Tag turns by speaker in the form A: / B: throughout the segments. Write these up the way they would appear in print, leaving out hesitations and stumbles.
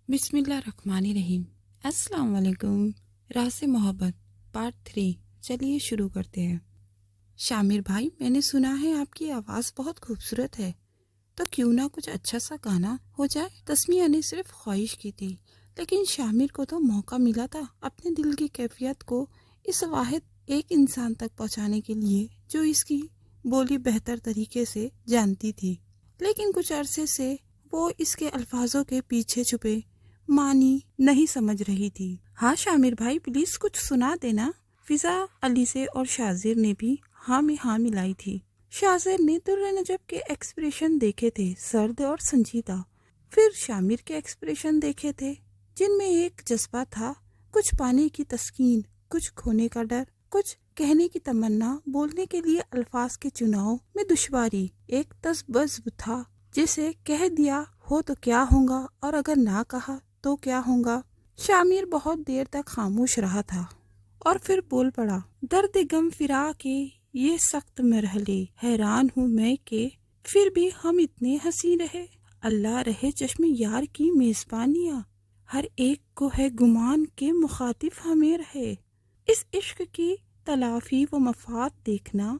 A: بسم اللہ الرحمن الرحیم۔ السلام علیکم۔ راز سے محبت پارٹ 3 چلیے شروع کرتے ہیں۔ شامر بھائی، میں نے سنا ہے آپ کی آواز بہت خوبصورت ہے، تو کیوں نہ کچھ اچھا سا گانا ہو جائے؟ تسمیہ نے صرف خواہش کی تھی، لیکن شامر کو تو موقع ملا تھا اپنے دل کی کیفیت کو اس واحد ایک انسان تک پہنچانے کے لیے جو اس کی بولی بہتر طریقے سے جانتی تھی، لیکن کچھ عرصے سے وہ اس کے الفاظوں کے پیچھے چھپے معنی نہیں سمجھ رہی تھی۔ ہاں شامر بھائی، پلیز کچھ سنا دینا۔ فضا، علیزے اور شاذر نے بھی ہاں میں ہاں ملائی تھی۔ شاذر نے در نجف کے ایکسپریشن دیکھے تھے، سرد اور سنجیدہ۔ پھر شامر کے ایکسپریشن دیکھے تھے جن میں ایک جذبہ تھا، کچھ پانے کی تسکین، کچھ کھونے کا ڈر، کچھ کہنے کی تمنا، بولنے کے لیے الفاظ کے چناؤ میں دشواری، ایک تذبذب تھا جسے کہہ دیا ہو تو کیا ہوگا اور اگر نہ کہا تو کیا ہوگا۔ شامر بہت دیر تک خاموش رہا تھا اور پھر بول پڑا، درد غم فراق کے یہ سخت مرحلے، حیران ہوں میں کہ پھر بھی ہم اتنے حسین رہے۔ اللہ رہے چشم یار کی میزبانیاں، ہر ایک کو ہے گمان کے مخاطب ہمیں رہے۔ اس عشق کی تلافی و مفاد دیکھنا،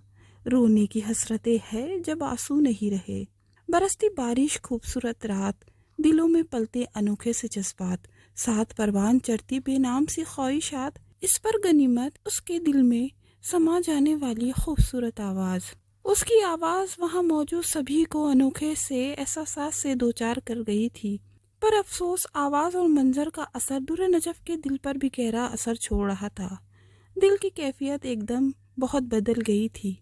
A: رونے کی حسرتیں ہے جب آنسو نہیں رہے۔ برستی بارش، خوبصورت رات، دلوں میں پلتے انوکھے سے جذبات، ساتھ پروان چڑھتی بے نام سی خواہشات، اس پر غنیمت اس کے دل میں سما جانے والی خوبصورت آواز۔ اس کی آواز وہاں موجود سبھی کو انوکھے سے احساسات سے دوچار کر گئی تھی، پر افسوس آواز اور منظر کا اثر در نجف کے دل پر بھی گہرا اثر چھوڑ رہا تھا۔ دل کی کیفیت ایک دم بہت بدل گئی تھی۔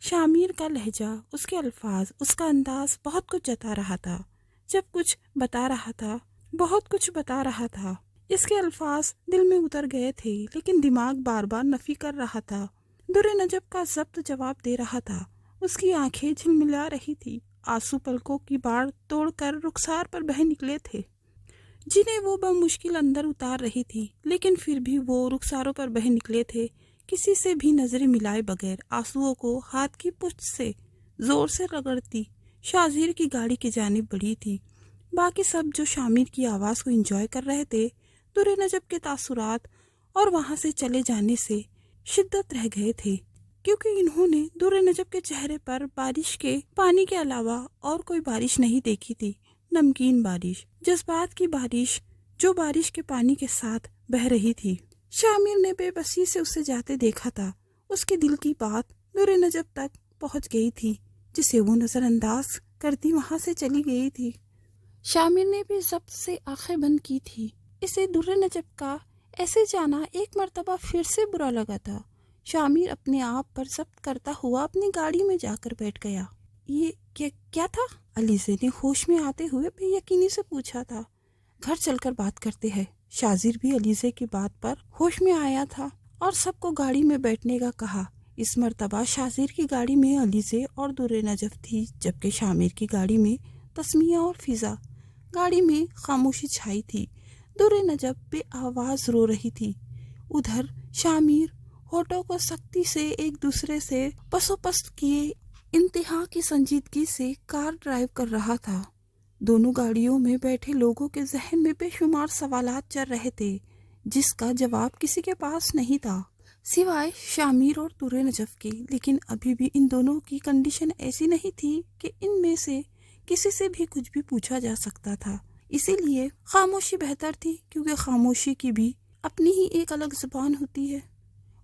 A: شامر کا لہجہ، اس کے الفاظ، اس کا انداز بہت کچھ جتا رہا تھا۔ جب کچھ بتا رہا تھا، بہت کچھ بتا رہا تھا۔ اس کے الفاظ دل میں اتر گئے تھے، لیکن دماغ بار بار نفی کر رہا تھا۔ در نجف کا ضبط جواب دے رہا تھا، اس کی آنکھیں جھلملا رہی تھی، آنسو پلکوں کی باڑ توڑ کر رخسار پر بہہ نکلے تھے، جنہیں وہ بمشکل اندر اتار رہی تھی، لیکن پھر بھی وہ رخساروں پر بہہ نکلے تھے، کسی سے بھی نظریں ملائے بغیر، آنسوؤں کو ہاتھ کی پشت سے زور سے رگڑتی شاذر کی گاڑی کی جانب بڑھی تھی۔ باقی سب جو شامر کی آواز کو انجوائے کر رہے تھے، در نجف کے تاثرات اور وہاں سے چلے جانے سے شدت رہ گئے تھے، کیونکہ انہوں نے در نجف کے چہرے پر بارش کے پانی کے علاوہ اور کوئی بارش نہیں دیکھی تھی۔ نمکین بارش، جذبات کی بارش، جو بارش کے پانی کے ساتھ بہہ رہی تھی۔ شامر نے بے بسی سے اسے جاتے دیکھا تھا، اس کے دل کی بات در نجف تک پہنچ گئی تھی، جسے وہ نظر انداز کرتی وہاں سے چلی گئی تھی۔ شامر نے بھی ضبط سے آنکھیں بند کی تھی۔ اسے در نجف کا ایسے جانا ایک مرتبہ پھر سے برا لگا تھا۔ شامر اپنے آپ پر ضبط کرتا ہوا اپنی گاڑی میں جا کر بیٹھ گیا۔ یہ کیا تھا؟ علیزے نے ہوش میں آتے ہوئے بے یقینی سے پوچھا تھا۔ گھر چل کر بات کرتے ہیں۔ شاذر بھی علیزے کی بات پر ہوش میں آیا تھا اور سب کو گاڑی میں بیٹھنے کا کہا۔ اس مرتبہ شاذر کی گاڑی میں علیزے اور در نجف تھی، جبکہ شامر کی گاڑی میں تسمیہ اور فضا۔ گاڑی میں خاموشی چھائی تھی۔ در نجف بے آواز رو رہی تھی۔ ادھر شامر ہونٹوں کو سختی سے ایک دوسرے سے پسو پست کیے انتہا کی سنجیدگی سے کار ڈرائیو کر رہا تھا۔ دونوں گاڑیوں میں بیٹھے لوگوں کے ذہن میں بے شمار سوالات چل رہے تھے، جس کا جواب کسی کے پاس نہیں تھا سوائے شامر اور در نجف کے، لیکن ابھی بھی ان دونوں کی کنڈیشن ایسی نہیں تھی کہ ان میں سے کسی سے بھی کچھ بھی پوچھا جا سکتا تھا۔ اسی لیے خاموشی بہتر تھی، کیونکہ خاموشی کی بھی اپنی ہی ایک الگ زبان ہوتی ہے۔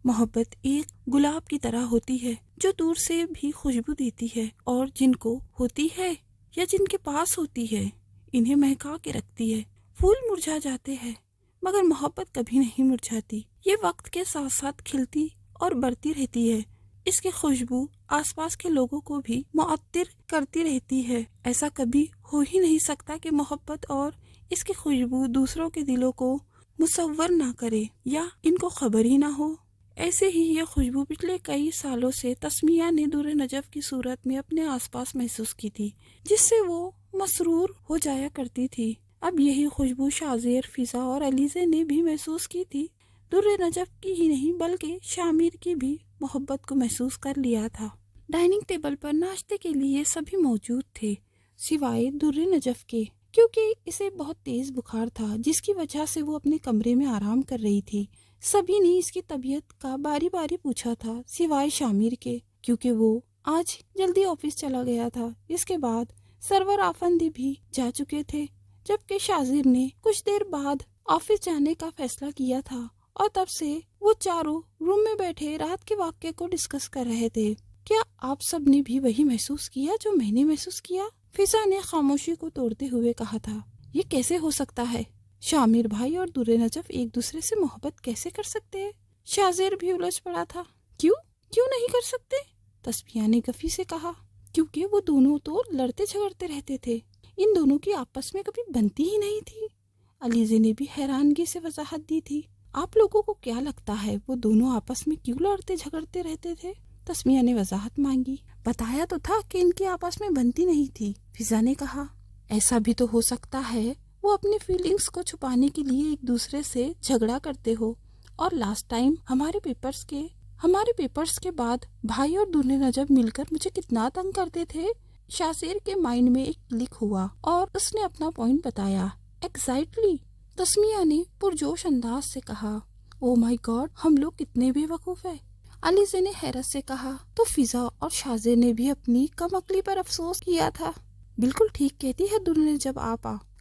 A: محبت ایک گلاب کی طرح ہوتی ہے جو دور سے بھی خوشبو دیتی ہے، اور جن کو ہوتی ہے یا جن کے پاس ہوتی ہے انہیں مہکا کے رکھتی ہے۔ پھول مرجھا جاتے ہیں مگر محبت کبھی نہیں مرجھاتی، یہ وقت کے ساتھ ساتھ کھلتی اور بڑھتی رہتی ہے۔ اس کی خوشبو آس پاس کے لوگوں کو بھی معطر کرتی رہتی ہے۔ ایسا کبھی ہو ہی نہیں سکتا کہ محبت اور اس کی خوشبو دوسروں کے دلوں کو مصور نہ کرے یا ان کو خبر ہی نہ ہو۔ ایسے ہی یہ خوشبو پچھلے کئی سالوں سے تسمیہ نے در نجف کی صورت میں اپنے آس پاس محسوس کی تھی، جس سے وہ مسرور ہو جایا کرتی تھی۔ اب یہی خوشبو شاذر، فضا اور علیزے نے بھی محسوس کی تھی۔ در نجف کی ہی نہیں بلکہ شامر کی بھی محبت کو محسوس کر لیا تھا۔ ڈائننگ ٹیبل پر ناشتے کے لیے سبھی موجود تھے سوائے در نجف کے۔ کیونکہ اسے بہت تیز بخار تھا جس کی وجہ سے وہ اپنے کمرے میں آرام کر رہی تھی۔ سبھی نے اس کی طبیعت کا باری باری پوچھا تھا سوائے شامر کے، کیونکہ وہ آج جلدی آفس چلا گیا تھا۔ اس کے بعد سرور آفندی بھی جا چکے تھے، جبکہ شاذر نے کچھ دیر بعد آفس جانے کا فیصلہ کیا تھا، اور تب سے وہ چاروں روم میں بیٹھے رات کے واقعے کو ڈسکس کر رہے تھے۔ کیا آپ سب نے بھی وہی محسوس کیا جو میں نے محسوس کیا؟ فضا نے خاموشی کو توڑتے ہوئے کہا تھا۔ یہ کیسے ہو سکتا ہے؟ شامر بھائی اور در نجف ایک دوسرے سے محبت کیسے کر سکتے ہیں؟ شاذر بھی الجھ پڑا تھا۔ کیوں نہیں کر سکتے؟ تسمیہ نے گفی سے کہا۔ کیونکہ وہ دونوں تو لڑتے جھگڑتے رہتے تھے، ان دونوں کی آپس میں کبھی بنتی ہی نہیں تھی۔ علیزے نے بھی حیرانگی سے وضاحت دی تھی۔ آپ لوگوں کو کیا لگتا ہے وہ دونوں آپس میں کیوں لڑتے جھگڑتے رہتے تھے؟ تسمیہ نے وضاحت مانگی۔ بتایا تو تھا کہ ان کی آپس میں بنتی نہیں تھی، فضا نے کہا۔ ایسا بھی تو ہو سکتا ہے وہ اپنی فیلنگز کو چھپانے کے لیے ایک دوسرے سے جھگڑا کرتے ہو، اور لاسٹ ٹائم ہمارے پیپرز کے بعد بھائی اور در نجف مل کر مجھے کتنا تنگ کرتے تھے۔ شاذر کے مائنڈ میں ایک کلک ہوا اور اس نے اپنا پوائنٹ بتایا۔ ایگزیکٹلی، تسمیہ نے پرجوش انداز سے کہا۔ او مائی گاڈ، ہم لوگ کتنے بے وقوف ہیں، علیزے نے حیرت سے کہا۔ تو فضا اور شاذر نے بھی اپنی کم عقلی پر افسوس کیا تھا۔ بالکل ٹھیک کہتی ہے در نجف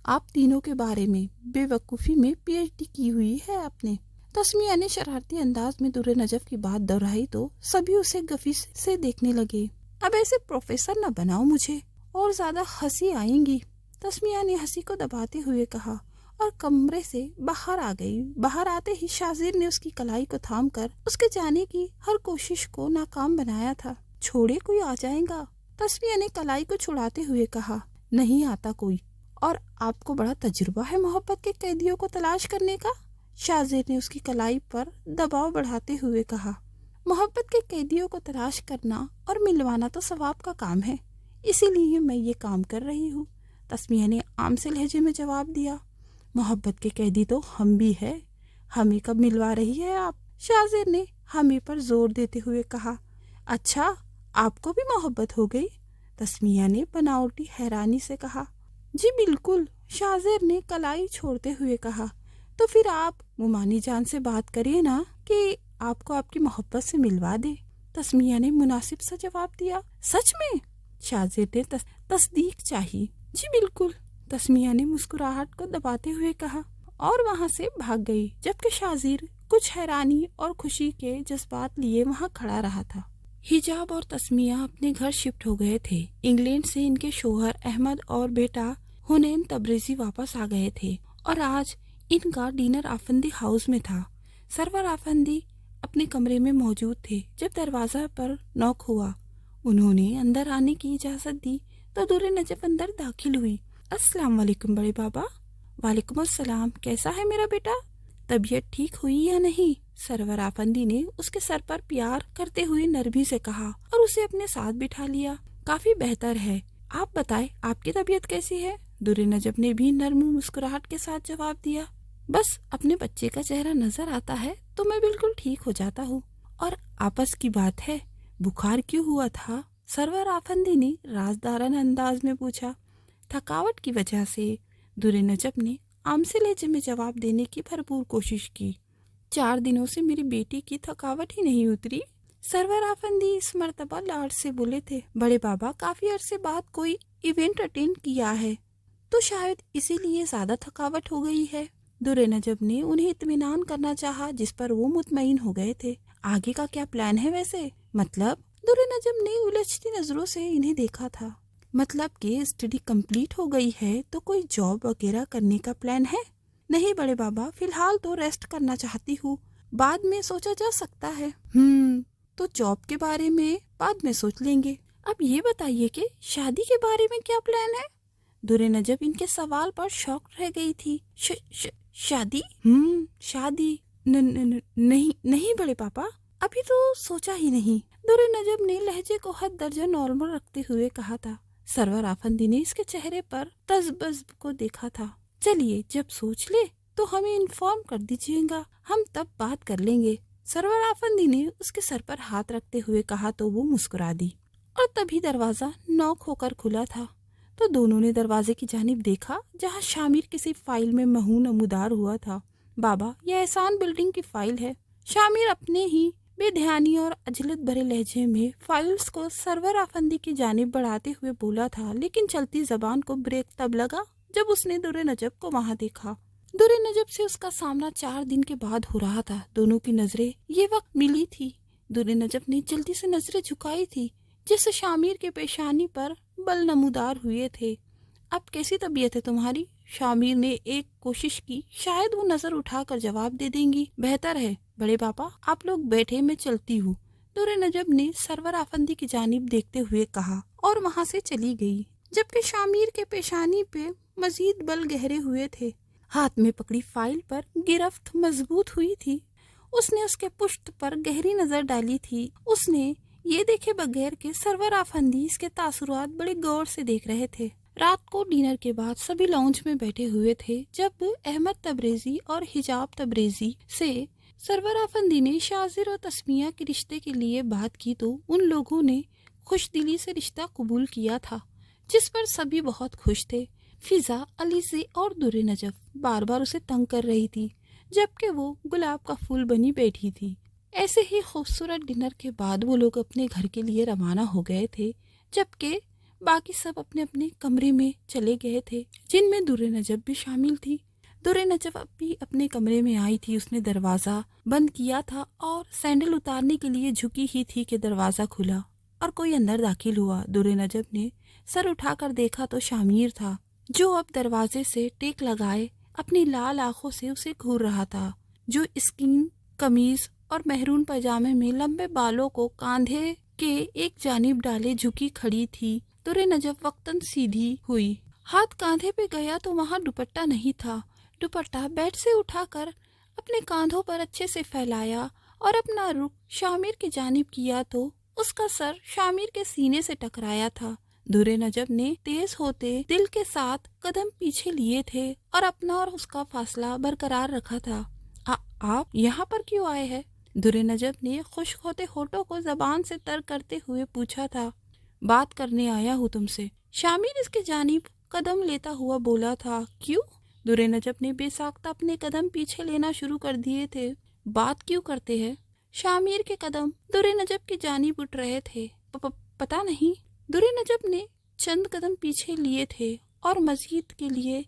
A: آپ تینوں کے بارے میں بے وقوفی میں پی ایچ ڈی کی ہوئی ہے آپ نے۔ تسمیہ نے شرارتی انداز میں در نجف کی بات دہرائی تو سبھی اسے گفی سے دیکھنے لگے۔ اب ایسے پروفیسر نہ بناؤ مجھے، اور زیادہ ہنسی آئیں گی، تسمیہ نے ہنسی کو دباتے ہوئے کہا، اور کمرے سے باہر آ گئی۔ باہر آتے ہی شاذر نے اس کی کلائی کو تھام کر اس کے جانے کی ہر کوشش کو ناکام بنایا تھا۔ چھوڑے، کوئی آ جائے گا، تسمیہ نے کلائی کو چھڑاتے ہوئے کہا۔ نہیں آتا کوئی، اور آپ کو بڑا تجربہ ہے محبت کے قیدیوں کو تلاش کرنے کا، شاذر نے اس کی کلائی پر دباؤ بڑھاتے ہوئے کہا۔ محبت کے قیدیوں کو تلاش کرنا اور ملوانا تو ثواب کا کام ہے، اسی لیے میں یہ کام کر رہی ہوں، تسمیہ نے عام سے لہجے میں جواب دیا۔ محبت کے قیدی تو ہم بھی ہے، ہمیں کب ملوا رہی ہے آپ؟ شاذر نے ہمیں پر زور دیتے ہوئے کہا۔ اچھا، آپ کو بھی محبت ہو گئی؟ تسمیہ نے بناوٹی حیرانی سے کہا۔ جی بالکل، شاذر نے کلائی چھوڑتے ہوئے کہا۔ تو پھر آپ مومانی جان سے بات کریے نا کہ آپ کو آپ کی محبت سے ملوا دے، تسمیہ نے مناسب سا جواب دیا۔ سچ میں؟ شاذر نے تصدیق چاہی۔ جی بالکل، تسمیہ نے مسکراہٹ کو دباتے ہوئے کہا، اور وہاں سے بھاگ گئی، جبکہ شاذر کچھ حیرانی اور خوشی کے جذبات لیے وہاں کھڑا رہا تھا۔ حجاب اور تسمیہ اپنے گھر شفٹ ہو گئے تھے۔ انگلینڈ سے ان کے شوہر احمد اور بیٹا حنین تبریزی واپس آ گئے تھے، اور آج ان کا ڈنر آفندی ہاؤس میں تھا۔ سرور آفندی اپنے کمرے میں موجود تھے جب دروازہ پر نوک ہوا۔ انہوں نے اندر آنے کی اجازت دی تو در نجف اندر داخل ہوئی۔ السلام علیکم بڑے بابا۔ وعلیکم السلام، کیسا ہے میرا بیٹا؟ طبیعت ٹھیک ہوئی یا نہیں؟ سرور آفندی نے اس کے سر پر پیار کرتے ہوئے نرمی سے کہا اور اسے اپنے ساتھ بٹھا لیا۔ کافی بہتر ہے، آپ بتائیں آپ کی طبیعت کیسی ہے؟ در نجف نے بھی نرم مسکراہٹ کے ساتھ جواب دیا۔ بس اپنے بچے کا چہرہ نظر آتا ہے تو میں بالکل ٹھیک ہو جاتا ہوں۔ اور آپس کی بات ہے، بخار کیوں ہوا تھا؟ سرور آفندی نے رازدارانہ انداز میں پوچھا۔ تھکاوٹ کی وجہ سے، در نجف نے عام سے لہجے میں جواب دینے کی بھرپور کوشش کی۔ 4 دنوں سے میری بیٹی کی تھکاوٹ ہی نہیں اتری، سرور آفندی اس مرتبہ لاڈ سے بولے تھے۔ بڑے بابا، کافی عرصے بعد کوئی ایونٹ اٹینڈ کیا ہے تو شاید اسی لیے زیادہ تھکاوٹ ہو گئی ہے، در نجف نے انہیں اطمینان کرنا چاہا، جس پر وہ مطمئن ہو گئے تھے۔ آگے کا کیا پلان ہے ویسے؟ مطلب؟ در نجف نے الجھتی نظروں سے انہیں دیکھا تھا۔ مطلب کہ اسٹڈی کمپلیٹ ہو گئی ہے تو کوئی جاب وغیرہ کرنے کا پلان ہے؟ نہیں بڑے بابا، فی الحال تو ریسٹ کرنا چاہتی ہوں، بعد میں سوچا جا سکتا ہے۔ تو جاب کے بارے میں بعد میں سوچ لیں گے۔ اب یہ بتائیے کہ شادی کے بارے میں کیا پلان ہے؟ در نجف ان کے سوال پر شاک رہ گئی تھی۔ شادی؟ شادی نہیں بڑے پاپا، ابھی تو سوچا ہی نہیں، در نجف نے لہجے کو حد درجہ نارمل رکھتے ہوئے کہا تھا۔ سرور آفندی نے اس کے چہرے پر تذبذب کو دیکھا تھا۔ چلیے، جب سوچ لے تو ہمیں انفارم کر دیجیے گا، ہم تب بات کر لیں گے، سرور آفندی نے اس کے سر پر ہاتھ رکھتے ہوئے کہا تو وہ مسکرا دی، اور تبھی دروازہ نوک ہو کر کھلا تھا تو دونوں نے دروازے کی جانب دیکھا جہاں شامیر کسی فائل میں محو نمودار ہوا تھا۔ بابا، یہ احسان بلڈنگ کی فائل ہے۔ شامیر اپنے ہی بے دھیانی اور عجلت بھرے لہجے میں فائلز کو سرور آفندی کی جانب بڑھاتے ہوئے بولا تھا، لیکن چلتی زبان کو بریک تب لگا جب اس نے در نجف کو وہاں دیکھا۔ در نجف سے اس کا سامنا 4 دن کے بعد ہو رہا تھا۔ دونوں کی نظریں یہ وقت ملی تھی۔ در نجف نے جلدی سے نظریں جھکائی تھی جس سے شامیر کے پیشانی پر بل نمودار ہوئے تھے۔ اب کیسی طبیعت ہے تمہاری؟ شامیر نے ایک کوشش کی، شاید وہ نظر اٹھا کر جواب دے دیں گی۔ بہتر ہے بڑے پاپا، آپ لوگ بیٹھے، میں چلتی ہوں، در نجف نے سرور آفندی کی جانب دیکھتے ہوئے کہا اور وہاں سے چلی گئی، جبکہ شامیر کے پیشانی پہ مزید بل گہرے ہوئے تھے۔ ہاتھ میں پکڑی فائل پر گرفت مضبوط ہوئی تھی۔ اس نے اس کے پشت پر گہری نظر ڈالی تھی۔ اس نے یہ دیکھے بغیر کہ سرور آفندی اس کے تاثرات بڑے غور سے دیکھ رہے تھے۔ رات کو ڈنر کے بعد سبھی لاؤنج میں بیٹھے ہوئے تھے جب احمد تبریزی اور حجاب تبریزی سے سرور آفندی نے شاذر و تسمیہ کے رشتے کے لیے بات کی تو ان لوگوں نے خوش دلی سے رشتہ قبول کیا تھا، جس پر سبھی بہت خوش تھے۔ فضا، علیزی اور در نجف بار بار اسے تنگ کر رہی تھی جبکہ وہ گلاب کا پھول بنی بیٹھی تھی۔ ایسے ہی خوبصورت ڈنر کے بعد وہ لوگ اپنے گھر کے لیے روانہ ہو گئے تھے، جبکہ باقی سب اپنے اپنے کمرے میں چلے گئے تھے، جن میں در نجف بھی شامل تھی۔ در نجف اب بھی اپنے کمرے میں آئی تھی۔ اس نے دروازہ بند کیا تھا اور سینڈل اتارنے کے لیے جھکی ہی تھی کہ دروازہ کھلا اور کوئی اندر داخل ہوا۔ در نجف نے سر اٹھا کر دیکھا تو شامیر تھا، جو اب دروازے سے ٹیک لگائے اپنی لال آنکھوں سے اسے گھور رہا تھا، جو اسکین قمیض اور مہرون پاجامے میں لمبے بالوں کو کاندھے کے ایک جانب ڈالے جھکی کھڑی تھی۔ در نجف وقتاً سیدھی ہوئی، ہاتھ کاندھے پہ گیا تو وہاں دوپٹہ نہیں تھا۔ دوپٹہ بیڈ سے اٹھا کر اپنے کاندھوں پر اچھے سے پھیلایا اور اپنا رخ شامیر کی جانب کیا تو اس کا سر شامیر کے سینے سے ٹکرایا تھا۔ در نجف نے تیز ہوتے دل کے ساتھ قدم پیچھے لیے تھے اور اپنا اور اس کا فاصلہ برقرار رکھا تھا۔ آپ یہاں پر کیوں آئے ہیں؟ در نجف نے خشک ہوتے ہونٹوں کو زبان سے تر کرتے ہوئے پوچھا تھا۔ بات کرنے آیا ہوں تم سے، شامیر اس کی جانب قدم لیتا ہوا بولا تھا۔ کیوں؟ در نجف نے بے ساختہ اپنے قدم پیچھے لینا شروع کر دیے تھے۔ بات کیوں کرتے ہیں؟ شامیر کے قدم در نجف کی جانب اٹھ رہے تھے۔ پتہ نہیں۔ در نجف نے چند قدم پیچھے لیے تھے اور مزید کے لیے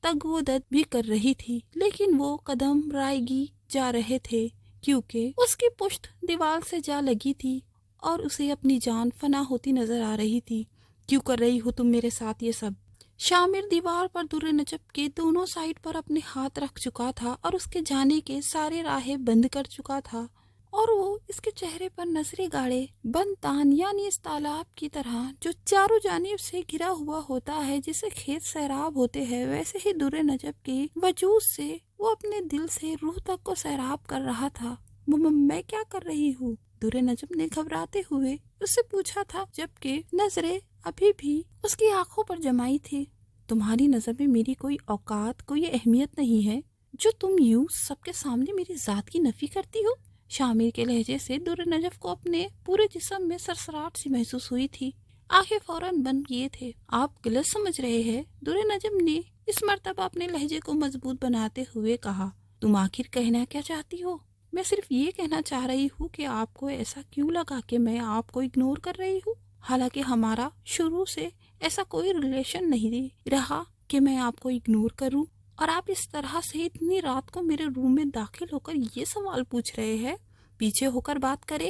A: تگ و دد بھی کر رہی تھی، لیکن وہ قدم رائیگی جا رہے تھے کیونکہ اس کی پشت دیوار سے جا لگی تھی اور اسے اپنی جان فنا ہوتی نظر آ رہی تھی۔ کیوں کر رہی ہو تم میرے ساتھ یہ سب؟ شامیر دیوار پر در نجف کے دونوں سائڈ پر اپنے ہاتھ رکھ چکا تھا اور اس کے جانے کے سارے راہیں بند کر چکا تھا، اور وہ اس کے چہرے پر نظریں گاڑے بند تان، یعنی اس تالاب کی طرح جو چاروں جانب سے گھرا ہوا ہوتا ہے جسے کھیت سیراب ہوتے ہیں، ویسے ہی در نجف کے وجود سے وہ اپنے دل سے روح تک کو سیراب کر رہا تھا۔ میں کیا کر رہی ہوں؟ در نجف نے گھبراتے ہوئے اس سے پوچھا تھا، جبکہ نظریں ابھی بھی اس کی آنکھوں پر جمائی تھی۔ تمہاری نظر میں میری کوئی اوقات، کوئی اہمیت نہیں ہے جو تم یوں سب کے سامنے میری ذات کی نفی کرتی ہو؟ شامیر کے لہجے سے در نجف کو اپنے پورے جسم میں سرسراہٹ سی محسوس ہوئی تھی۔ آنکھیں فوراً بند کیے تھے۔ آپ غلط سمجھ رہے ہیں، در نجف نے اس مرتبہ اپنے لہجے کو مضبوط بناتے ہوئے کہا۔ تم آخر کہنا کیا چاہتی ہو؟ میں صرف یہ کہنا چاہ رہی ہوں کہ آپ کو ایسا کیوں لگا کہ میں آپ کو اگنور کر رہی ہوں، حالانکہ ہمارا شروع سے ایسا کوئی ریلیشن نہیں رہا کہ میں آپ کو اگنور کروں، اور آپ اس طرح سے اتنی رات کو میرے روم میں داخل ہو کر یہ سوال پوچھ رہے ہیں۔ پیچھے ہو کر بات کرے۔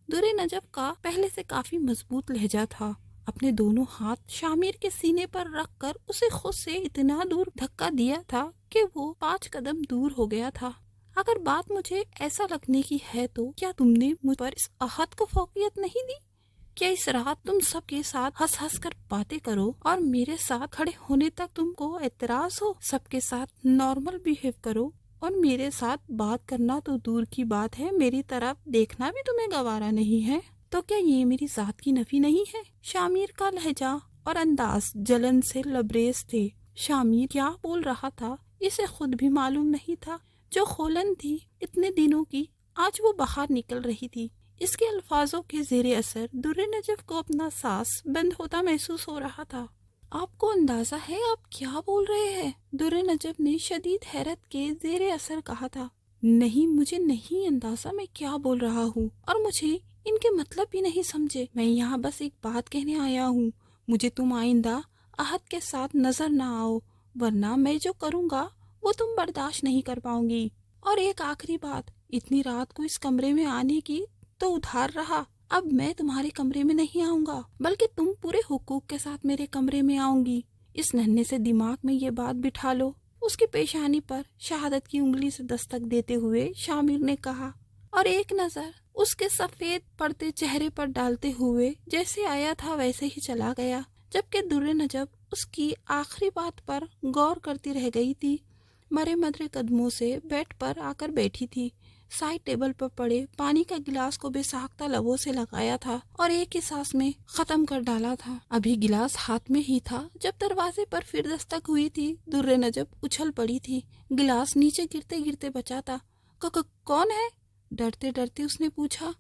A: در نجف کا پہلے سے کافی مضبوط لہجہ تھا۔ اپنے دونوں ہاتھ شامیر کے سینے پر رکھ کر اسے خود سے اتنا دور دھکا دیا تھا کہ وہ 5 قدم دور ہو گیا تھا۔ اگر بات مجھے ایسا لگنے کی ہے تو کیا تم نے مجھ پر اس عہد کو فوقیت نہیں دی؟ کیا اس رات تم سب کے ساتھ ہنس ہنس کر باتیں کرو اور میرے ساتھ کھڑے ہونے تک تم کو اعتراض ہو؟ سب کے ساتھ نارمل بیہیو کرو اور میرے ساتھ بات کرنا تو دور کی بات ہے، میری طرف دیکھنا بھی تمہیں گوارا نہیں ہے؟ تو کیا یہ میری ذات کی نفی نہیں ہے؟ شامیر کا لہجہ اور انداز جلن سے لبریز تھے۔ شامیر کیا بول رہا تھا اسے خود بھی معلوم نہیں تھا۔ جو خولن تھی اتنے دنوں کی، آج وہ باہر نکل رہی تھی۔ اس کے الفاظوں کے زیر اثر در نجف کو اپنا سانس بند ہوتا محسوس ہو رہا تھا۔ آپ کو اندازہ ہے آپ کیا بول رہے ہیں؟ در نجب نے شدید حیرت کے زیر اثر کہا تھا۔ نہیں، مجھے نہیں اندازہ میں کیا بول رہا ہوں، اور مجھے ان کے مطلب بھی نہیں سمجھے۔ میں یہاں بس ایک بات کہنے آیا ہوں، مجھے تم آئندہ عہد کے ساتھ نظر نہ آؤ، ورنہ میں جو کروں گا وہ تم برداشت نہیں کر پاؤں گی۔ اور ایک آخری بات، اتنی رات کو اس کمرے میں آنے کی تو ادھار رہا، اب میں تمہارے کمرے میں نہیں آؤں گا، بلکہ تم پورے حقوق کے ساتھ میرے کمرے میں آؤں گی۔ اس ننھے سے دماغ میں یہ بات بٹھا لو۔ اس کی پیشانی پر شہادت کی انگلی سے دستک دیتے ہوئے شامر نے کہا، اور ایک نظر اس کے سفید پڑتے چہرے پر ڈالتے ہوئے جیسے آیا تھا ویسے ہی چلا گیا، جبکہ در نجب اس کی آخری بات پر غور کرتی رہ گئی تھی۔ مرے مدرے قدموں سے بیڈ پر آ کر بیٹھی تھی، سائڈ ٹیبل پر پڑے پانی کا گلاس کو بے ساختہ لبوں سے لگایا تھا اور ایک ہی سانس میں ختم کر ڈالا تھا۔ ابھی گلاس ہاتھ میں ہی تھا جب دروازے پر پھر دستک ہوئی تھی۔ در نجب اچھل پڑی تھی، گلاس نیچے گرتے گرتے بچا تھا۔ کون ہے؟ ڈرتے ڈرتے اس نے پوچھا،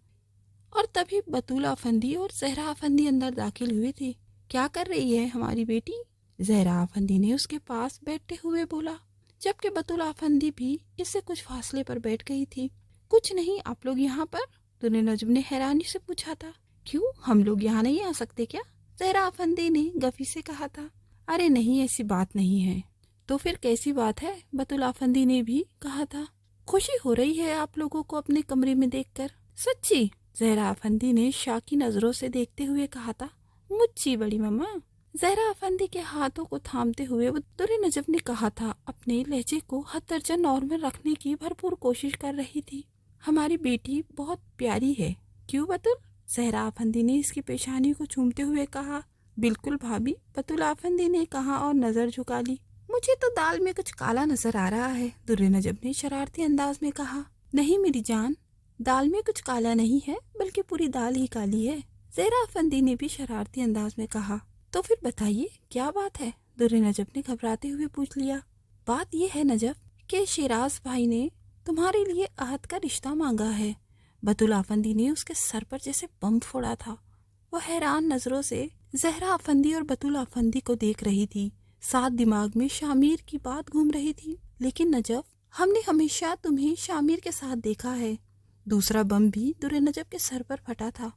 A: اور تبھی بطول افندی اور زہرا افندی اندر داخل ہوئی تھی۔ کیا کر رہی ہے ہماری بیٹی؟ زہرا افندی نے اس کے پاس بیٹھتے ہوئے بولا، جبکہ بطول افندی بھی اس سے کچھ فاصلے پر بیٹھ گئی تھی۔ کچھ نہیں، آپ لوگ یہاں پر؟ در نجب نے حیرانی سے پوچھا تھا۔ کیوں، ہم لوگ یہاں نہیں آ سکتے کیا؟ زہرا افندی نے گفی سے کہا تھا۔ ارے نہیں، ایسی بات نہیں ہے۔ تو پھر کیسی بات ہے؟ بطول افندی نے بھی کہا تھا۔ خوشی ہو رہی ہے آپ لوگوں کو اپنے کمرے میں دیکھ کر۔ سچی؟ زہرا افندی نے شاکی نظروں سے دیکھتے ہوئے کہا تھا۔ مجھے بڑی ماما، زہرا افندی کے ہاتھوں کو تھامتے ہوئے در نجب نے کہا تھا، اپنے لہجے کو حد درجہ نارمل رکھنے کی بھرپور کوشش کر رہی تھی۔ ہماری بیٹی بہت پیاری ہے۔ کیوں بطول؟ زہرا افندی نے اس کی پیشانی کو چومتے ہوئے کہا۔ بالکل بھابی، بطول افندی نے کہا اور نظر جھکا لی۔ مجھے تو دال میں کچھ کالا نظر آ رہا ہے، در نجب نے شرارتی انداز میں کہا۔ نہیں میری جان، دال میں کچھ کالا نہیں ہے، بلکہ پوری دال ہی کالی ہے، زہرا افندی نے بھی شرارتی انداز میں کہا۔ تو پھر بتائیے کیا بات ہے؟ در نجب نے گھبراتے ہوئے پوچھ لیا۔ بات یہ ہے نجب کہ شیراز بھائی نے تمہارے لیے عہد کا رشتہ مانگا ہے۔ بطول افندی نے اس کے سر پر جیسے بم پھوڑا تھا۔ وہ حیران نظروں سے زہرا افندی اور بطول افندی کو دیکھ رہی تھی، ساتھ دماغ میں شامیر کی بات گھوم رہی تھی۔ لیکن نجب، ہم نے ہمیشہ تمہیں شامیر کے ساتھ دیکھا ہے۔ دوسرا بم بھی در نجب کے سر پر پھٹا تھا۔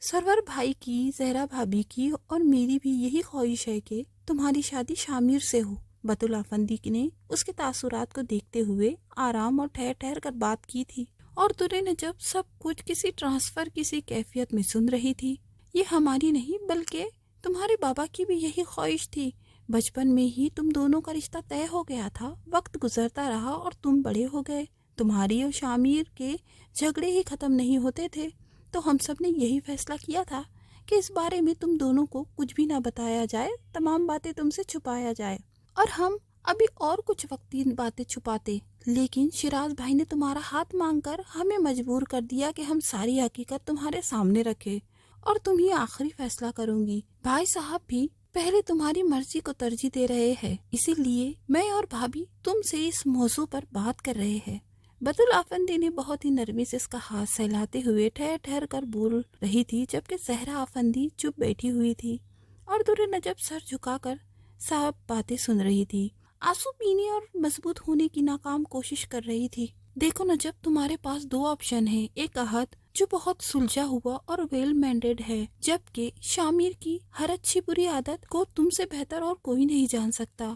A: سرور بھائی کی، زہرا بھابی کی اور میری بھی یہی خواہش ہے کہ تمہاری شادی شامیر سے ہو۔ بطول افندی نے اس کے تاثرات کو دیکھتے ہوئے آرام اور ٹھہر ٹھہر کر بات کی تھی، اور در نجب سب کچھ کسی ٹرانسفر کسی کیفیت میں سن رہی تھی۔ یہ ہماری نہیں بلکہ تمہارے بابا کی بھی یہی خواہش تھی۔ بچپن میں ہی تم دونوں کا رشتہ طے ہو گیا تھا، وقت گزرتا رہا اور تم بڑے ہو گئے، تمہاری اور شامیر کے جھگڑے ہی ختم نہیں ہوتے تھے، تو ہم سب نے یہی فیصلہ کیا تھا کہ اس بارے میں تم دونوں کو کچھ بھی نہ بتایا جائے، تمام باتیں تم سے چھپایا جائے، اور ہم ابھی اور کچھ وقت یہ باتیں چھپاتے، لیکن شیراز بھائی نے تمہارا ہاتھ مانگ کر ہمیں مجبور کر دیا کہ ہم ساری حقیقت تمہارے سامنے رکھے، اور تم ہی آخری فیصلہ کروں گی۔ بھائی صاحب بھی پہلے تمہاری مرضی کو ترجیح دے رہے ہیں، اسی لیے میں اور بھابھی تم سے اس موضوع پر بات کر رہے ہیں۔ بطول افندی نے بہت ہی نرمی سے اس کا ہاتھ سہلاتے ہوئے ٹھہر ٹھہر کر بول رہی تھی، جبکہ زہرا افندی چپ بیٹھی ہوئی تھی اور در نجب سر جھکا کر سب باتیں سن رہی تھی، آنسو پینے اور مضبوط ہونے کی ناکام کوشش کر رہی تھی۔ دیکھو نجب، تمہارے پاس دو آپشن ہیں، ایک عہد جو بہت سلجھا ہوا اور ویل مینڈیڈ ہے، جبکہ شامیر کی ہر اچھی بری عادت کو تم سے بہتر اور کوئی نہیں جان سکتا۔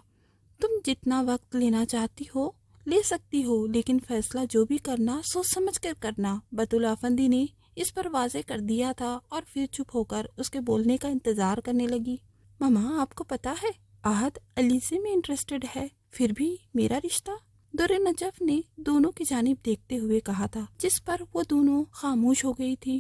A: تم جتنا وقت لینا چاہتی ہو لے سکتی ہو، لیکن فیصلہ جو بھی کرنا سوچ سمجھ کر کرنا۔ بطول افندی نے اس پر واضح کر دیا تھا اور پھر چپ ہو کر اس کے بولنے کا انتظار کرنے لگی۔ ماما، آپ کو پتا ہے عہد علی سے میں انٹرسٹڈ ہے، پھر بھی میرا رشتہ؟ در نجف نے دونوں کی جانب دیکھتے ہوئے کہا تھا، جس پر وہ دونوں خاموش ہو گئی تھی۔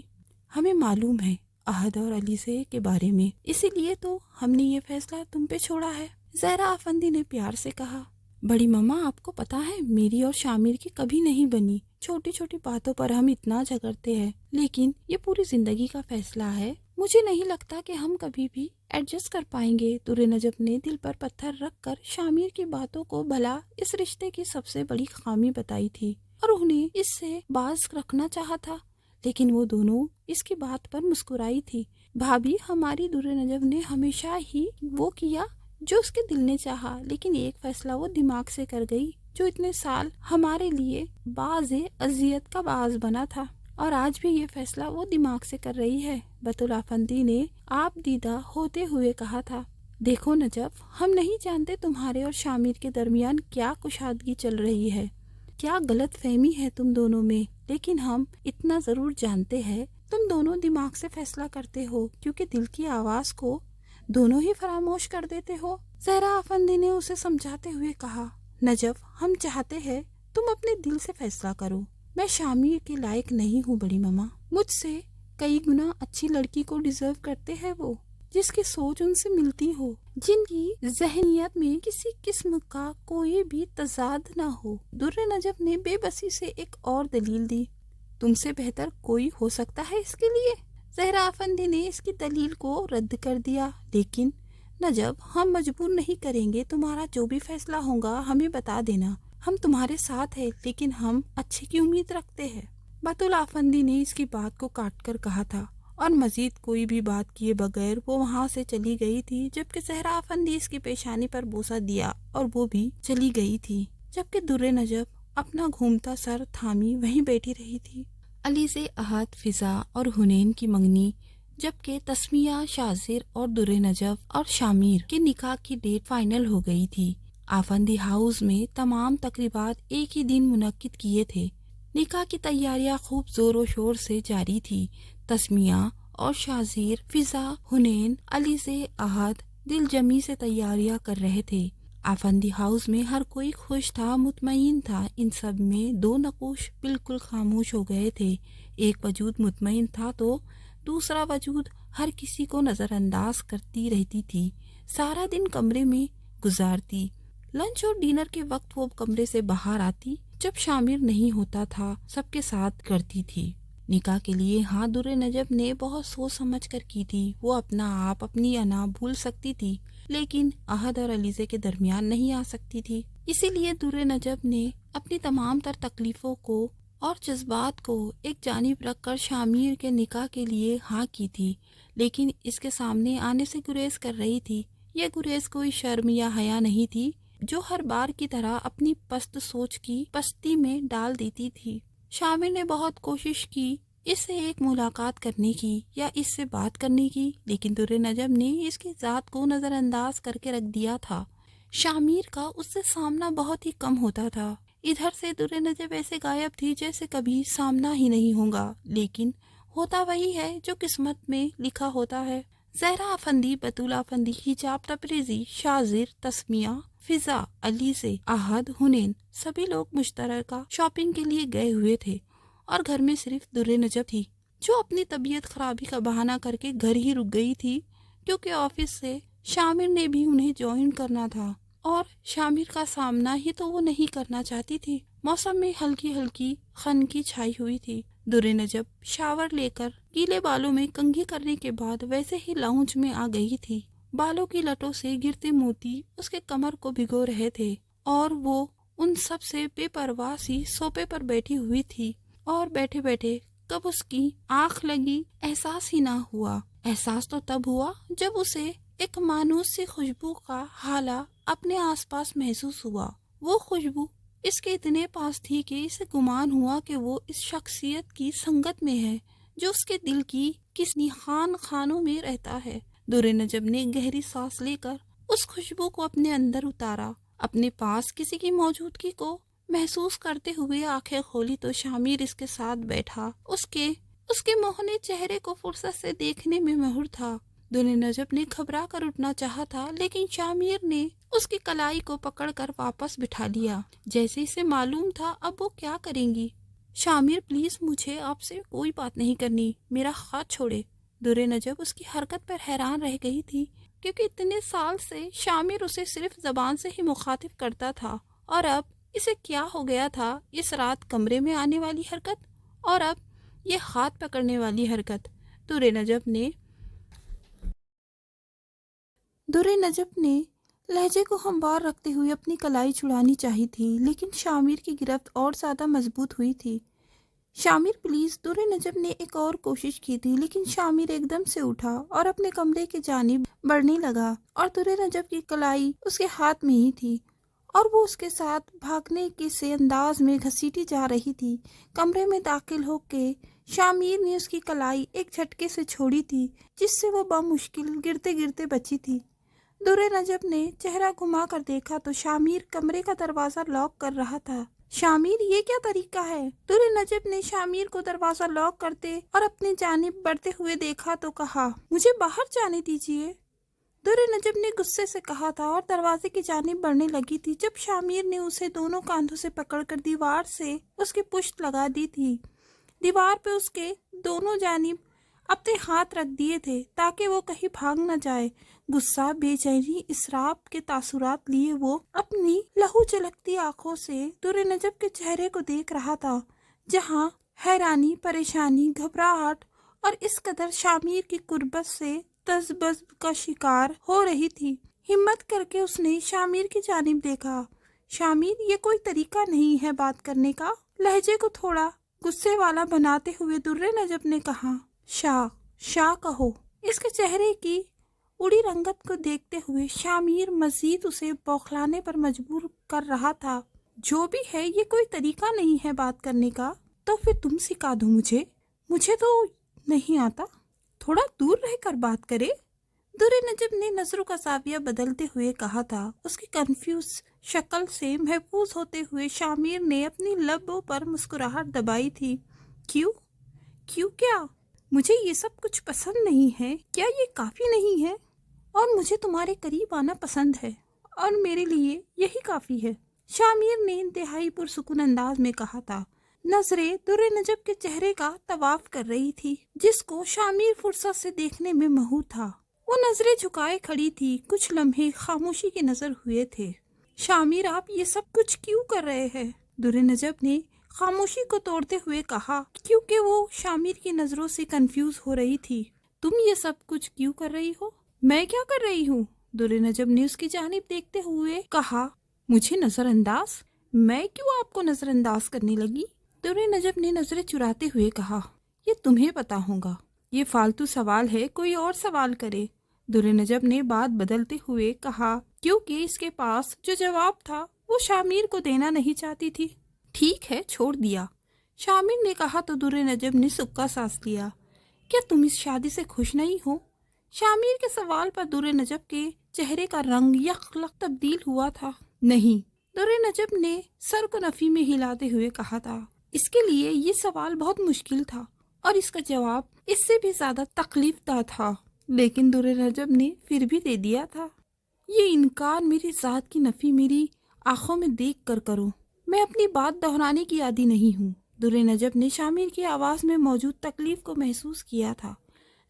A: ہمیں معلوم ہے عہد اور علی سے کے بارے میں، اسی لیے تو ہم نے یہ فیصلہ تم پہ چھوڑا ہے، زہرا افندی نے پیار سے کہا۔ بڑی ماما، آپ کو پتا ہے میری اور شامیر کی کبھی نہیں بنی، چھوٹی چھوٹی باتوں پر ہم اتنا جھگڑتے ہیں، لیکن یہ پوری زندگی کا فیصلہ ہے، مجھے نہیں لگتا کہ ہم کبھی بھی ایڈجسٹ کر پائیں گے۔ در نجف نے دل پر پتھر رکھ کر شامیر کی باتوں کو بھلا اس رشتے کی سب سے بڑی خامی بتائی تھی اور انہیں اس سے باز رکھنا چاہا تھا، لیکن وہ دونوں اس کی بات پر مسکرائی تھی۔ بھابھی، ہماری در نجف نے ہمیشہ ہی وہ کیا جو اس کے دل نے چاہا، لیکن ایک فیصلہ وہ دماغ سے کر گئی جو اتنے سال ہمارے لیے باعث اذیت کا باعث بنا تھا، اور آج بھی یہ فیصلہ وہ دماغ سے کر رہی ہے۔ بطول افندی نے آپ دیدہ ہوتے ہوئے کہا تھا، دیکھو نجف، ہم نہیں جانتے تمہارے اور شامر کے درمیان کیا کشادگی چل رہی ہے، کیا غلط فہمی ہے تم دونوں میں، لیکن ہم اتنا ضرور جانتے ہیں تم دونوں دماغ سے فیصلہ کرتے ہو، کیونکہ دل کی آواز کو دونوں ہی فراموش کر دیتے ہو۔ زہرا افندی نے اسے سمجھاتے ہوئے کہا، نجف، ہم چاہتے ہیں تم اپنے دل سے فیصلہ کرو۔ میں شامر کے لائق نہیں ہوں بڑی ماما، مجھ سے کئی گنا اچھی لڑکی کو ڈیزرو کرتے ہیں وہ، جس کی سوچ ان سے ملتی ہو، جن کی ذہنیت میں کسی قسم کا کوئی بھی تضاد نہ ہو۔ در نجف نے بے بسی سے ایک اور دلیل دی، تم سے بہتر کوئی ہو سکتا ہے اس کے لیے؟ زہرا افندی نے اس کی دلیل کو رد کر دیا، لیکن نجف، ہم مجبور نہیں کریں گے، تمہارا جو بھی فیصلہ ہوگا ہمیں بتا دینا، ہم تمہارے ساتھ ہیں، لیکن ہم اچھے کی امید رکھتے ہیں۔ بطول افندی نے اس کی بات کو کاٹ کر کہا تھا، اور مزید کوئی بھی بات کیے بغیر وہ وہاں سے چلی گئی تھی، جبکہ زہرا افندی اس کی پیشانی پر بوسہ دیا اور وہ بھی چلی گئی تھی، جبکہ در نجف اپنا گھومتا سر تھامی وہیں بیٹھی رہی تھی۔ علی سے احد، فضا اور حنین کی منگنی، جبکہ تسمیہ، شاذر اور در نجف اور شامر کے نکاح کی ڈیٹ فائنل ہو گئی تھی۔ آفندی ہاؤس میں تمام تقریبات ایک ہی دن منعقد کیے تھے۔ نکاح کی تیاریاں خوب زور و شور سے جاری تھی۔ تسمیہ اور شاذر، فضا، حنین، علی سے احد دل جمی سے تیاریاں کر رہے تھے۔ آفندی ہاؤس میں ہر کوئی خوش تھا، مطمئن تھا۔ ان سب میں دو نقوش بالکل خاموش ہو گئے تھے۔ ایک وجود مطمئن تھا تو دوسرا وجود ہر کسی کو نظر انداز کرتی رہتی تھی، سارا دن کمرے میں گزارتی۔ لنچ اور ڈنر کے وقت وہ کمرے سے باہر آتی، جب شامر نہیں ہوتا تھا سب کے ساتھ کرتی تھی۔ نکاح کے لیے ہاں در نجف نے بہت سوچ سمجھ کر کی تھی، وہ اپنا آپ، اپنی انا بھول سکتی تھی، لیکن احد اور علیزے کے درمیان نہیں آ سکتی تھی۔ اسی لیے در نجف نے اپنی تمام تر تکلیفوں کو اور جذبات کو ایک جانب رکھ کر شامر کے نکاح کے لیے ہاں کی تھی، لیکن اس کے سامنے آنے سے گریز کر رہی تھی۔ یہ گریز کوئی شرم یا حیا نہیں تھی جو ہر بار کی طرح اپنی پست سوچ کی پستی میں ڈال دیتی تھی۔ شامر نے بہت کوشش کی اس سے ایک ملاقات کرنے کی یا اس سے بات کرنے کی، لیکن در نجف نے اس کی ذات کو نظر انداز کر کے رکھ دیا تھا۔ شامر کا اس سے سامنا بہت ہی کم ہوتا تھا۔ ادھر سے در نجف ایسے غائب تھی جیسے کبھی سامنا ہی نہیں ہوگا، لیکن ہوتا وہی ہے جو قسمت میں لکھا ہوتا ہے۔ زہرا افندی، بطول افندی، حجاب تبریزی، شاذر، تسمیہ، فضا، علی سے احد، حنین، سبھی لوگ مشترکہ شاپنگ کے لیے گئے ہوئے تھے، اور گھر میں صرف در نجف تھی جو اپنی طبیعت خرابی کا بہانہ کر کے گھر ہی رک گئی تھی، کیونکہ آفس سے شامر نے بھی انہیں جوائن کرنا تھا، اور شامر کا سامنا ہی تو وہ نہیں کرنا چاہتی تھی۔ موسم میں ہلکی ہلکی خنکی چھائی ہوئی تھی۔ در نجف شاور لے کر گیلے بالوں میں کنگھی کرنے کے بعد ویسے ہی لاؤنج میں آ گئی تھی۔ بالوں کی لٹوں سے گرتے موتی اس کے کمر کو بھگو رہے تھے، اور وہ ان سب سے بے پرواہ سی صوفے پر بیٹھی ہوئی تھی، اور بیٹھے بیٹھے کب اس کی آنکھ لگی احساس ہی نہ ہوا۔ احساس تو تب ہوا جب اسے ایک مانوس سی خوشبو کا حالہ اپنے آس پاس محسوس ہوا۔ وہ خوشبو اس کے اتنے پاس تھی کہ اسے گمان ہوا کہ وہ اس شخصیت کی سنگت میں ہے جو اس کے دل کی کسی خانوں میں رہتا ہے۔ در نجف نے گہری سانس لے کر اس خوشبو کو اپنے اندر اتارا۔ اپنے پاس کسی کی موجودگی کو محسوس کرتے ہوئے آنکھیں کھولی تو شامر اس کے ساتھ بیٹھا، اس کے موہنے چہرے کو فرصت سے دیکھنے میں مہر تھا۔ در نجف نے گھبرا کر اٹھنا چاہا تھا، لیکن شامر نے اس کی کلائی کو پکڑ کر واپس بٹھا لیا، جیسے اسے معلوم تھا اب وہ کیا کریں گی۔ شامر، پلیز، مجھے آپ سے کوئی بات نہیں کرنی، میرا ہاتھ چھوڑے۔ در نجف اس کی حرکت پر حیران رہ گئی تھی، کیونکہ اتنے سال سے شامر اسے صرف زبان سے ہی مخاطب کرتا تھا، اور اب اسے کیا ہو گیا تھا؟ اس رات کمرے میں آنے والی حرکت، اور اب یہ ہاتھ پکڑنے والی حرکت۔ در نجف نے لہجے کو ہموار رکھتے ہوئے اپنی کلائی چھڑانی چاہی تھی، لیکن شامر کی گرفت اور زیادہ مضبوط ہوئی تھی۔ شامر پلیز، دور نجب نے ایک اور کوشش کی تھی، لیکن شامر ایک دم سے اٹھا اور اپنے کمرے کی جانب بڑھنے لگا اور دور نجب کی کلائی اس کے ہاتھ میں ہی تھی اور وہ اس کے ساتھ بھاگنے کے سے انداز میں گھسیٹی جا رہی تھی۔ کمرے میں داخل ہو کے شامر نے اس کی کلائی ایک جھٹکے سے چھوڑی تھی، جس سے وہ بمشکل گرتے گرتے بچی تھی۔ دور نجب نے چہرہ گھما کر دیکھا تو شامر کمرے کا دروازہ لاک کر رہا تھا۔ شامر، یہ کیا طریقہ ہے؟ دور نجب نے شامر کو دروازہ لاک کرتے اور اپنی جانب بڑھتے ہوئے دیکھا تو کہا، مجھے باہر جانے دیجیے۔ دور نجب نے غصے سے کہا تھا اور دروازے کی جانب بڑھنے لگی تھی جب شامر نے اسے دونوں کاندھوں سے پکڑ کر دیوار سے اس کی پشت لگا دی تھی۔ دیوار پہ اس کے دونوں جانب اپنے ہاتھ رکھ دیے تھے تاکہ وہ کہیں بھاگ نہ جائے۔ غصہ، بے چینی، اضطراب کے تاثرات لیے وہ اپنی لہو چلکتی آنکھوں سے دور نجب کے چہرے کو دیکھ رہا تھا، جہاں حیرانی، پریشانی، گھبراہٹ اور اس قدر شامر کی قربت سے تذبذب کا شکار ہو رہی تھی۔ ہمت کر کے اس نے شامر کی جانب دیکھا۔ شامر، یہ کوئی طریقہ نہیں ہے بات کرنے کا۔ لہجے کو تھوڑا غصے والا بناتے ہوئے دور نجب نے کہا، شاہ کہو۔ اس کے چہرے کی اڑی رنگت کو دیکھتے ہوئے شامر مزید اسے بوکھلانے پر مجبور کر رہا تھا۔ جو بھی ہے، یہ کوئی طریقہ نہیں ہے بات کرنے کا، تو پھر تم سکھا دو مجھے تو نہیں آتا۔ تھوڑا دور رہ کر بات کرے۔ دور نجب نے نظروں کا زاویہ بدلتے ہوئے کہا تھا۔ اس کی کنفیوز شکل سے محفوظ ہوتے ہوئے شامر نے اپنی لبوں پر مسکراہٹ دبائی تھی۔ کیوں کیا؟ مجھے یہ سب کچھ پسند نہیں ہے۔ کیا یہ کافی نہیں ہے؟ اور مجھے تمہارے قریب آنا پسند ہے اور میرے لیے یہی کافی ہے، شامر نے انتہائی پرسکون انداز میں کہا تھا۔ نظریں دور نجب کے چہرے کا طواف کر رہی تھی، جس کو شامر فرصت سے دیکھنے میں مہو تھا۔ وہ نظریں جھکائے کھڑی تھی، کچھ لمحے خاموشی کی نظر ہوئے تھے۔ شامر، آپ یہ سب کچھ کیوں کر رہے ہیں؟ دور نجب نے خاموشی کو توڑتے ہوئے کہا، کیونکہ وہ شامر کی نظروں سے کنفیوز ہو رہی تھی۔ تم یہ سب کچھ کیوں کر رہی ہو؟ میں کیا کر رہی ہوں؟ دور نجب نے اس کی جانب دیکھتے ہوئے کہا، مجھے نظر انداز؟ میں کیوں آپ کو نظر انداز کرنے لگی؟ دور نجب نے نظریں چراتے ہوئے کہا، یہ تمہیں پتا ہوگا، یہ فالتو سوال ہے، کوئی اور سوال کرے۔ دور نجب نے بات بدلتے ہوئے کہا، کیونکہ اس کے پاس جو جواب تھا وہ شامر کو دینا نہیں چاہتی تھی۔ ٹھیک ہے، چھوڑ دیا، شامر نے کہا تو دور نجب نے سکا سانس لیا۔ کیا تم اس شادی سے خوش نہیں ہو؟ شامر کے سوال پر دور نجب کے چہرے کا رنگ یکلخت تبدیل ہوا تھا۔ نہیں، دور نجب نے سر کو نفی میں ہلاتے ہوئے کہا تھا۔ اس کے لیے یہ سوال بہت مشکل تھا اور اس کا جواب اس سے بھی زیادہ تکلیف دہ تھا، لیکن دور نجب نے پھر بھی دے دیا تھا۔ یہ انکار میری ذات کی نفی میری آنکھوں میں دیکھ کر کرو، میں اپنی بات دہرانے کی عادی نہیں ہوں۔ دور نجب نے شامر کی آواز میں موجود تکلیف کو محسوس کیا تھا،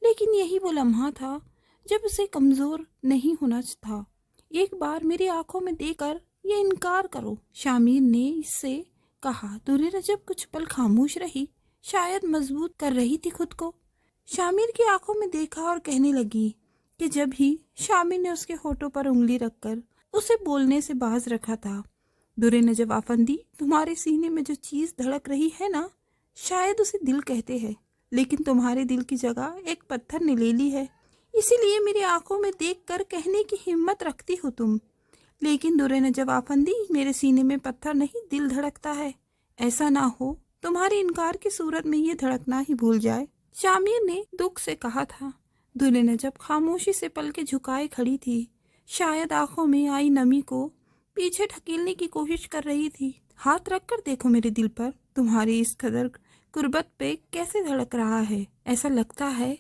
A: لیکن یہی وہ لمحہ تھا جب اسے کمزور نہیں ہونا تھا۔ ایک بار میری آنکھوں میں دیکھ کر یہ انکار کرو، شامر نے اس سے کہا۔ دور نجب کچھ پل خاموش رہی، شاید مضبوط کر رہی تھی خود کو۔ شامر کی آنکھوں میں دیکھا اور کہنے لگی کہ جب ہی شامر نے اس کے ہونٹوں پر انگلی رکھ کر اسے بولنے سے باز رکھا تھا، دور نجب افندی، تمہارے سینے میں جو چیز دھڑک رہی ہے نا، شاید اسے دل کہتے ہیں، لیکن تمہارے دل کی جگہ ایک پتھر نے لے لی ہے، اسی لیے میری آنکھوں میں دیکھ کر کہنے کی ہمت رکھتی ہو تم۔ لیکن دور نجب افندی، میرے سینے میں پتھر نہیں، دل دھڑکتا ہے۔ ایسا نہ ہو تمہارے انکار کی صورت میں یہ دھڑکنا ہی بھول جائے، شامر نے دکھ سے کہا تھا۔ دور نجب خاموشی سے پل کے جھکائے کھڑی تھی، شاید آنکھوں میں آئی نمی کو پیچھے ڈھکیلنے کی کوشش کر رہی تھی۔ ہاتھ رکھ کر دیکھو میرے دل پر، تمہاری اس قدر قربت پہ کیسے دھڑک رہا ہے، ایسا لگتا ہے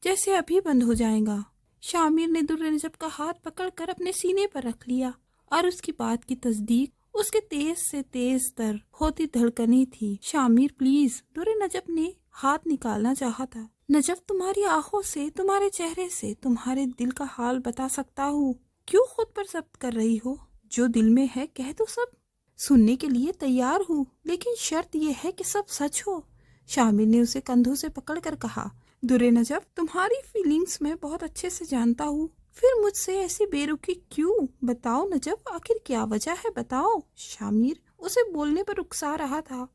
A: جیسے ابھی بند ہو جائے گا۔ شامر نے دور نجب کا ہاتھ پکڑ کر اپنے سینے پر رکھ لیا اور اس کی بات کی تصدیق اس کے تیز سے تیز تر ہوتی دھڑکنیں تھی۔ شامر پلیز، دور نجب نے ہاتھ نکالنا چاہا تھا۔ نجب، تمہاری آنکھوں سے، تمہارے چہرے سے تمہارے دل کا حال بتا سکتا ہوں، کیوں خود پر ضبط کر رہی ہو؟ جو دل میں ہے کہہ دو، سب سننے کے لیے تیار ہوں، لیکن شرط یہ ہے کہ سب سچ ہو۔ شامر نے اسے کندھوں سے پکڑ کر کہا، دور نجب، تمہاری فیلنگز میں بہت اچھے سے جانتا ہوں، پھر مجھ سے ایسی بے رخی کیوں؟ بتاؤ نجب، آخر کیا وجہ ہے، بتاؤ۔ شامر اسے بولنے پر اکسا رہا تھا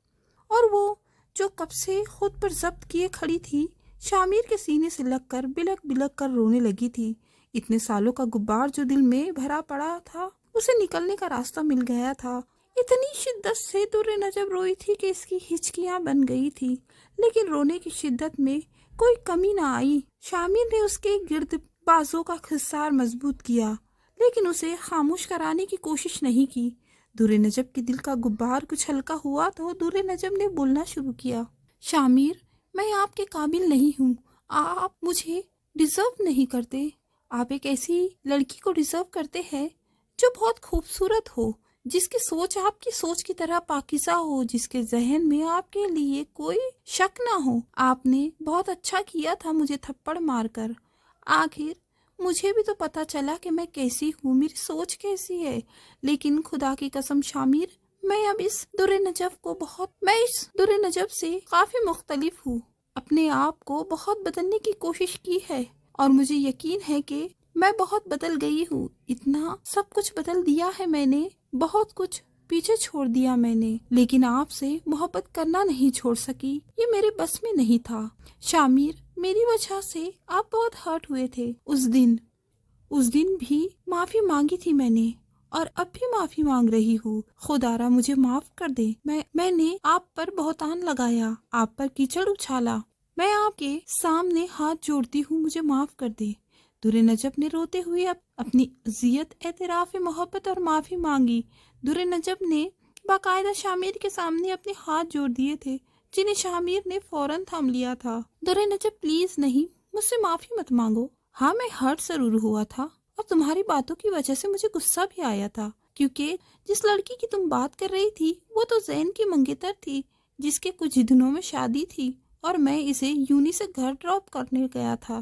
A: اور وہ جو کب سے خود پر ضبط کیے کھڑی تھی، شامیر کے سینے سے لگ کر بلک بلک کر رونے لگی تھی۔ اتنے سالوں کا غبار جو دل میں بھرا پڑا تھا اسے نکلنے کا راستہ مل گیا تھا۔ اتنی شدت سے در نجب روئی تھی کہ اس کی ہچکیاں بن گئی تھی، لیکن رونے کی شدت میں کوئی کمی نہ آئی۔ شامیر نے اس کے گرد بازوں کا خصار مضبوط کیا، لیکن اسے خاموش کرانے کی کوشش نہیں کی۔ در نجب کے دل کا غبار کچھ ہلکا ہوا تو در نجب نے بولنا شروع کیا۔ شامیر، میں آپ کے قابل نہیں ہوں، آپ مجھے ڈیزرو نہیں کرتے۔ آپ ایک ایسی لڑکی کو ڈیزرو کرتے ہیں جو بہت خوبصورت ہو، جس کی سوچ آپ کی سوچ کی طرح پاکیزہ ہو، جس کے ذہن میں آپ کے لیے کوئی شک نہ ہو۔ آپ نے بہت اچھا کیا تھا مجھے تھپڑ مار کر۔ آخر مجھے بھی تو پتا چلا کہ میں کیسی ہوں، میری سوچ کیسی ہے۔ لیکن خدا کی قسم شامیر، میں اس در نجب سے کافی مختلف ہوں۔ اپنے آپ کو بہت بدلنے کی کوشش کی ہے اور مجھے یقین ہے کہ میں بہت بدل گئی ہوں۔ اتنا سب کچھ بدل دیا ہے میں نے، بہت کچھ پیچھے چھوڑ دیا میں نے، لیکن آپ سے محبت کرنا نہیں چھوڑ سکی، یہ میرے بس میں نہیں تھا۔ شامیر، میری وجہ سے آپ بہت ہرٹ ہوئے تھے اس دن بھی معافی مانگی تھی میں نے، اور اب بھی معافی مانگ رہی ہوں۔ خدا را مجھے معاف کر دے۔ میں نے آپ پر بہتان لگایا، آپ پر کیچڑ اچھالا۔ میں آپ کے سامنے ہاتھ جوڑتی ہوں، مجھے معاف کر دے۔ در نجب نے روتے ہوئے اپنی اذیت، اعتراف محبت اور معافی مانگی۔ در نجب نے باقاعدہ شامیر کے سامنے اپنے ہاتھ جوڑ دیے تھے، جنہیں شامیر نے فوراً تھام لیا تھا۔ در نجب پلیز نہیں، مجھ سے معافی مت مانگو۔ ہاں، میں ہرٹ ضرور ہوا تھا اور تمہاری باتوں کی وجہ سے مجھے غصہ بھی آیا تھا، کیونکہ جس لڑکی کی تم بات کر رہی تھی وہ تو زین کی منگیتر تھی، جس کے کچھ دنوں میں شادی تھی، اور میں اسے یونی سے گھر ڈراپ کرنے گیا تھا۔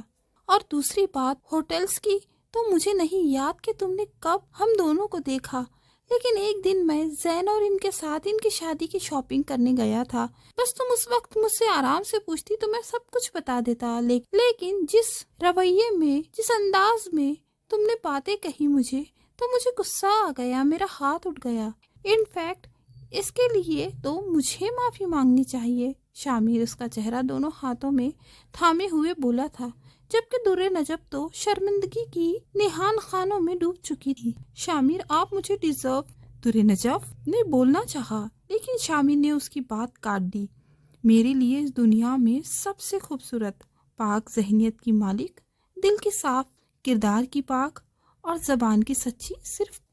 A: اور دوسری بات ہوٹلز کی، تو مجھے نہیں یاد کہ تم نے کب ہم دونوں کو دیکھا، لیکن ایک دن میں زین اور ان کے ساتھ ان کی شادی کی شاپنگ کرنے گیا تھا۔ بس تم اس وقت مجھ سے آرام سے پوچھتی تو میں سب کچھ بتا دیتا، لیکن جس رویے میں، جس انداز میں تم نے باتیں کہی مجھے، تو مجھے غصہ آ گیا، میرا ہاتھ اٹھ گیا۔ ان فیکٹ اس کے لیے تو مجھے معافی مانگنی چاہیے۔ شامیر اس کا چہرہ دونوں ہاتھوں میں تھامے ہوئے بولا تھا، جبکہ در نجب تو شرمندگی کی نہان خانوں میں ڈوب چکی تھی۔ شامیر، آپ مجھے ڈیزرو۔ در نجب نے بولنا چاہا، لیکن شامیر نے اس کی بات کاٹ دی۔ میرے لیے اس دنیا میں سب سے خوبصورت، پاک ذہنیت کی مالک، دل کی صاف، کردار کی پاک اور زبان کی سچی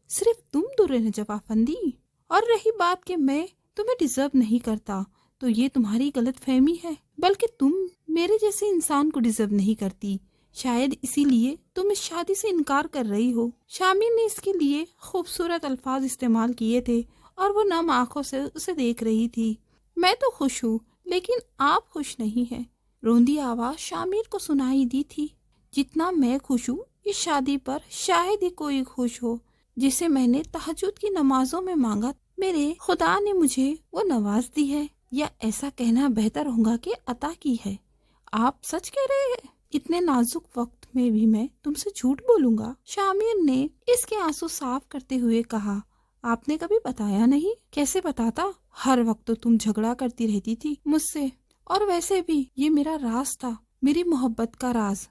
A: صرف تم در نجب آفندی۔ اور رہی بات کہ میں تمہیں ڈیزرو نہیں کرتا، تو یہ تمہاری غلط فہمی ہے، بلکہ تم میرے جیسے انسان کو ڈیزرو نہیں کرتی، شاید اسی لیے تم اس شادی سے انکار کر رہی ہو۔ شامیر نے اس کے لیے خوبصورت الفاظ استعمال کیے تھے اور وہ نم آنکھوں سے اسے دیکھ رہی تھی۔ میں تو خوش ہوں، لیکن آپ خوش نہیں ہیں۔ روندی آواز شامیر کو سنائی دی تھی۔ جتنا میں خوش ہوں اس شادی پر شاید ہی کوئی خوش ہو، جسے میں نے تہجد کی نمازوں میں مانگا، میرے خدا نے مجھے وہ نواز دی ہے، یا ایسا کہنا بہتر ہوگا کہ عطا کی ہے۔ آپ سچ کہہ رہے ہیں؟ اتنے نازک وقت میں بھی میں تم سے جھوٹ بولوں گا؟ شامیر نے اس کے آنسو صاف کرتے ہوئے کہا۔ آپ نے کبھی بتایا نہیں؟ کیسے بتاتا؟ ہر وقت تو تم جھگڑا کرتی رہتی تھی مجھ سے، اور ویسے بھی یہ میرا راز تھا، میری محبت کا راز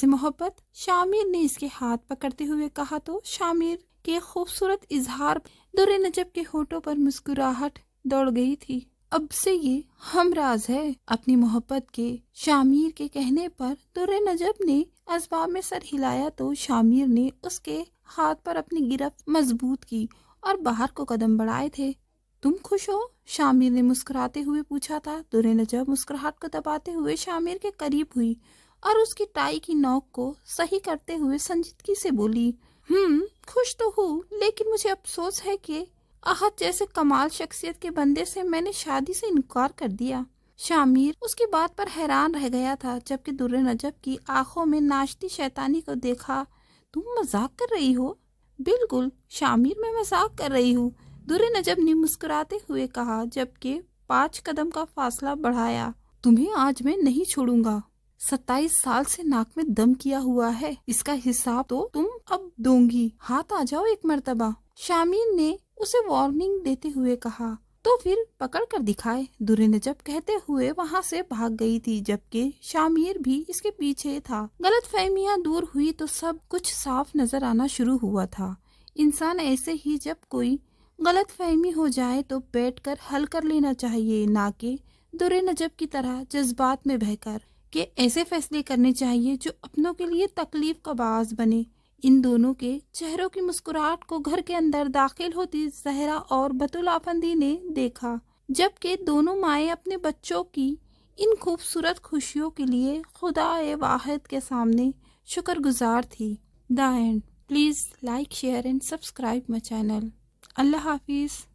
A: محبت۔ شامیر نے اس کے ہاتھ پکڑتے ہوئے کہا تو شامیر کے خوبصورت اظہار در نجب کے ہونٹوں پر مسکراہٹ دوڑ گئی تھی۔ اب سے یہ ہم راز ہے اپنی محبت کے۔ شامیر کے کہنے پر در نجب نے اسباب میں سر ہلایا تو شامیر نے اس کے ہاتھ پر اپنی گرفت مضبوط کی اور باہر کو قدم بڑھائے تھے۔ تم خوش ہو؟ شامیر نے مسکراتے ہوئے پوچھا تھا۔ در نجب مسکراہٹ کو دباتے ہوئے شامیر کے قریب ہوئی اور اس کی ٹائی کی نوک کو صحیح کرتے ہوئے سنجیدگی سے بولی، خوش تو ہوں، لیکن مجھے افسوس ہے کہ احد جیسے کمال شخصیت کے بندے سے میں نے شادی سے انکار کر دیا۔ شامیر اس کی بات پر حیران رہ گیا تھا، جبکہ در نجب کی آنکھوں میں ناشتی شیطانی کو دیکھا۔ تم مذاق کر رہی ہو؟ بالکل شامیر، میں مذاق کر رہی ہوں، در نجب نے مسکراتے ہوئے کہا، جبکہ 5 قدم کا فاصلہ بڑھایا۔ تمہیں آج میں نہیں چھوڑوں گا۔ 27 سال سے ناک میں دم کیا ہوا ہے، اس کا حساب تو تم اب دوں گی۔ ہاتھ آ جاؤ ایک مرتبہ۔ شامیر نے اسے وارننگ دیتے ہوئے کہا۔ تو پھر پکڑ کر دکھائے، در نجب کہتے ہوئے وہاں سے بھاگ گئی تھی، جبکہ شامیر بھی اس کے پیچھے تھا۔ غلط فہمیاں دور ہوئی تو سب کچھ صاف نظر آنا شروع ہوا تھا۔ انسان ایسے ہی جب کوئی غلط فہمی ہو جائے تو بیٹھ کر حل کر لینا چاہیے، نہ کہ در نجب کی طرح جذبات میں بہہ کر کہ ایسے فیصلے کرنے چاہیے جو اپنوں کے لیے تکلیف کا باعث بنے۔ ان دونوں کے چہروں کی مسکراہٹ کو گھر کے اندر داخل ہوتی زہرا اور بطول آفندی نے دیکھا، جبکہ دونوں مائیں اپنے بچوں کی ان خوبصورت خوشیوں کے لیے خدا واحد کے سامنے شکر گزار تھی۔ The end. Please like, share and subscribe my channel. اللہ حافظ۔